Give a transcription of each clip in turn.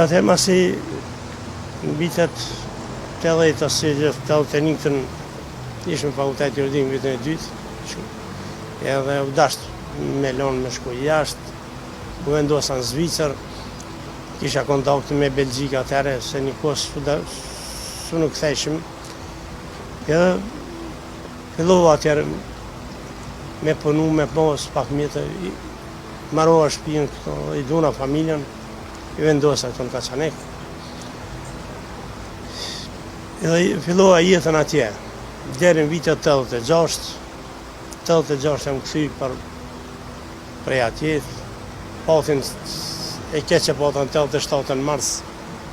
Atëherë masi në vitet 80 ose 81 ishme fakultet juridik në vitën e dytë, edhe u dasht me lonë me shku jashtë, u vendosa në Zvicër, kisha kontakte me Belgjika atëherë, se një kohë su nuk kthejshim, edhe fillova atëherë me punu, me pos pak mjetë, marrova shtëpinë këto, i duna familjen, i vendosa këto në Kaçanek. Edhe fillova jetën atje, deri në vitet 86, 86 jam kthy prej atje, patin e keq që patën 87 në mars,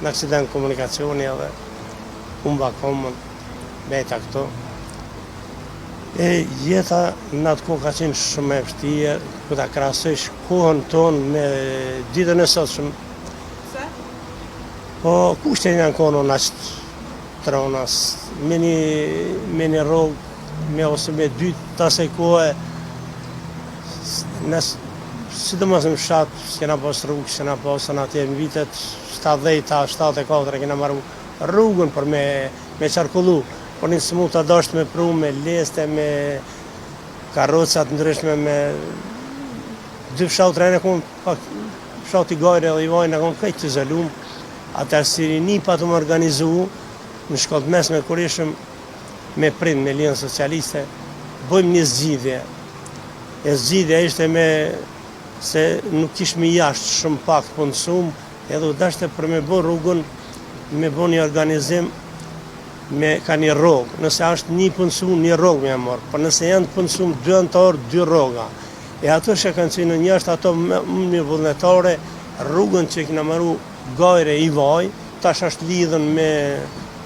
në aksident komunikacioni edhe humba komën, beta këto. E jeta në atë kohë ka qenë shumë e vështirë, ku ta krahasojsh kohën tonë me ditën e sotshëm. Po kushtet janë kohën ashtë tronas, me një rrogë, ose me dy tasë kohë, sidomos në fshat, s'kena pas rrugë, s'kena pas në atje në vitet 70-74 kena marru rrugën për me qarkullu. Por një sëmu të dasht me pru, me leste, me karrocat ndryshme, me dy fshat rejnë e kom, pak fshat i gajre dhe i vajnë e kom kajtë të zëllum, atër si rini pa të më organizu, në shkollë mesme kur ishëm me prind, me Ligën Socialiste, bëjmë një zgjidhje. E zgjidhja ishte me, se nuk ishme jashtë shumë pak të punësum, edhe u dashte për me bo rrugën, me bo një organizim, ka një rrogë, nëse është një punësum, një rrogë me morë, por nëse janë punësum 2 antarë, 2 rroga. E ato që kanë qenë në njështë, ato një vullnetare, rrugën që kena marru gajre i vaj, tash është lidhën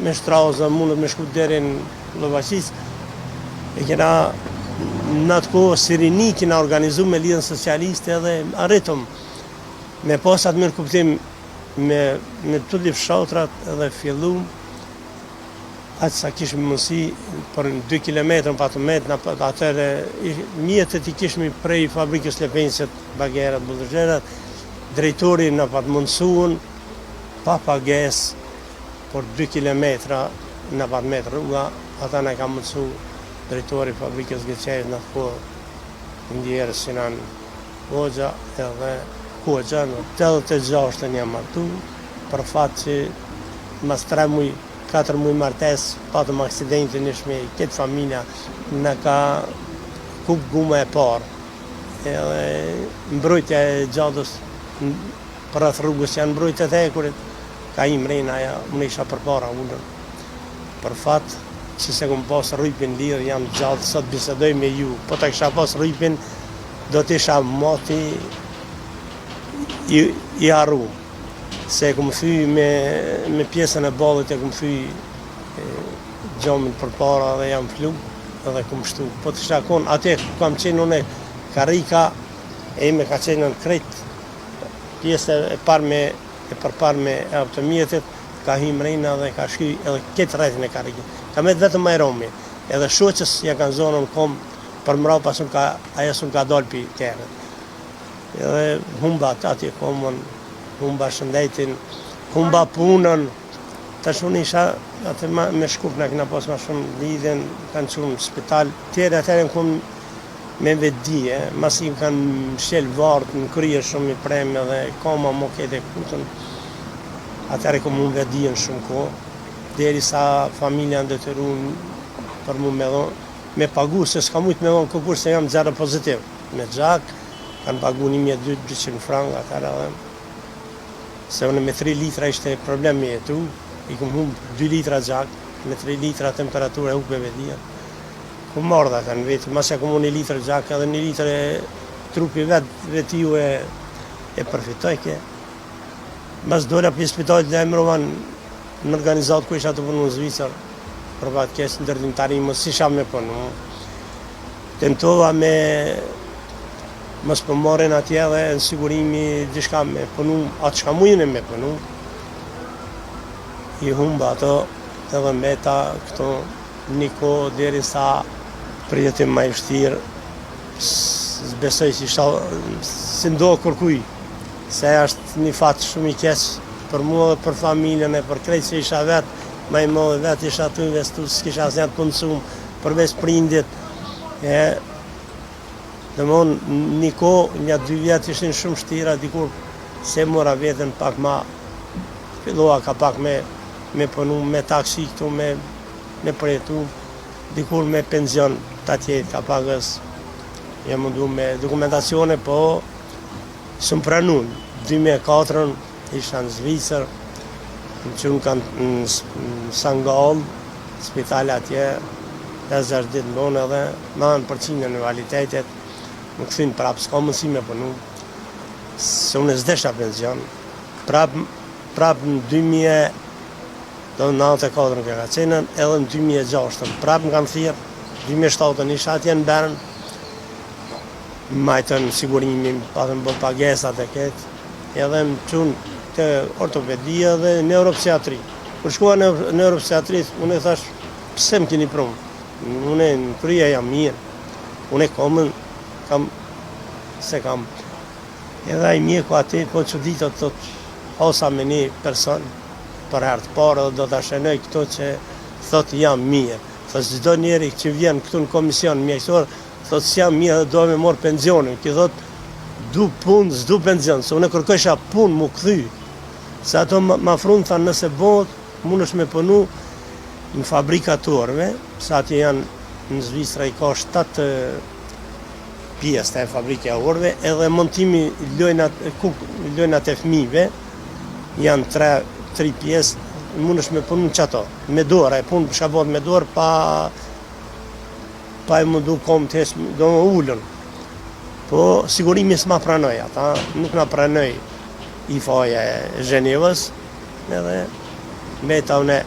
me shtraza, mundet me shku deri në Llovaçis. E kena në atë kohë sirini kena organizu me Ligën Socialiste edhe arritëm me pasat mirë kuptim me të li fshatrat edhe fillum atë sa kishme mundësi për 2 kilometrën pa të metë, atëre mjetët i kishme prej fabrikës Lepenjësit, bagerat, bulldozerat, drejtori në patë mundësuën, pa pages, për 2 kilometra në patë metë rruga, ata në ka mundësu drejtori fabrikës Gëqejt në të kohë, ndjerë Sinan Hoxha edhe Hoxha, në 86 jam martu, për fatë që mas 3 muj, 4 muj martes, patëm aksidentin ishme, këtë familja në ka kup guma e parë. Edhe mbrojtja e gjadës për atë rrugës janë mbrojtja të hekurit, ka i mrejnë aja, unë isha për para ullën. Për fatë që se kom pas rrypin lirë, jam gjallë, sot bisedoj me ju, po të kisha pas rrypin, do t'isha moti i arru. Se kom thy me pjesën e ballit e kom thy gjomin për para dhe jam flu edhe kom shtu. Po të kisha konë, atje kam qenë une karika e ime ka qenë në krejt pjesë e përpar me automjetit, ka hi mrejna dhe ka shky edhe këtë rrethin e karikit. Ka met vetëm Majromi, edhe shoqës ja kanë zonën kom për mra pas aja sun ka dalë pi kërët. Edhe humba atje komën, humba shëndetin, humba punën, të shumë isha atë me shkup në këna pas ma shumë lidhen, kanë qunë në spital, tjere atëre më kom me vedi, masi më kanë shqel vartë në krye shumë i premë dhe koma më kete kutën, atëre kom më vedien shumë ko, deri sa familja ndëtëru për mu me dhonë, me pagu, se s'ka mujtë me dhonë këkur se jam zero pozitiv, me gjak, kanë pagu 1200 franga, atëre dhe, se unë me 3 litra ishte problem me jetu, i kom humbë 2 litra gjak, me 3 litra temperaturë e hukve vedia. Kom marrë dhe atë në vetë, masja kom 1 litra gjak, edhe 1 litra trupi vetiu e përfitoj ke. Mas dola për spitalit dhe emrovan në organizatë ku isha të punu në Zvicër, për batë kesh në dërdimtarimë, si sham me punu. Tentova me mos për marrin atje dhe në sigurimi gjithka me punu, atë shka mujnë me punu. I humba ato edhe meta këto një kohë deri sa prijetim ma i vështirë, besoj si ndo kërkuj, se është një fatë shumë i keq për mua dhe për familjen e për krejt që isha vetë, ma i modhe vetë isha të investu, s'kisha asnjë të punësum, përveç prindit. Dhe mon, një kohë, një 2 vjetë ishin shumë shtira, dikur se mora vetën pak ma, filloha ka pak me punu, me taksi këtu, me përjetu, dikur me penzion të atjet, ka pakës, jam mundu me dokumentacione, po së më pranun. 2004 isha në Zvicër, në që në kanë në Sangall, spitale atje, 50 ditë ndonë edhe, ma në përqinë në valitetet, më këthin prapë, s'ka mundësi me punu, se unë s'desha penzion, prapë në 2094 në ka cenën, edhe në 2006, prapë më kanë thirë, 2007 isha atje në Bern, majtën sigurimin, patën bë pagesat e ketë, edhe më qunë të ortopedia dhe neuropsiatri. Kër shkua në neuropsiatri, unë e thash, pse më keni prumë? Unë e në kryja jam mirë, unë e komën, kam. Edhe ai mjeku ati, po që ditë të hosa me një person, për herë të parë dhe do të shenoj këto që thotë jam mirë. Thotë çdo njeri që vjen këtu në komision mjekësor, thotë s'jam mirë dhe do me morë pensionin. Ki thotë, du punë, s'du pension, se unë e kërkojsha punë mu këthy. Se ato ma frunë thanë nëse bot, mund është me punu në fabrikatorve, se ati janë në Zvicra i ka 7 pjesë të fabrike e orve, edhe montimi lojnat e fëmijëve, janë 3 pjesë, mund është me punu në qëto, me dorë, e punë për shkabot me dorë, pa e mundu kom të hesë, do më ullën. Po, sigurimi s'ma pranoj ata, nuk na pranoj i faja e Zhenevës, edhe me ta une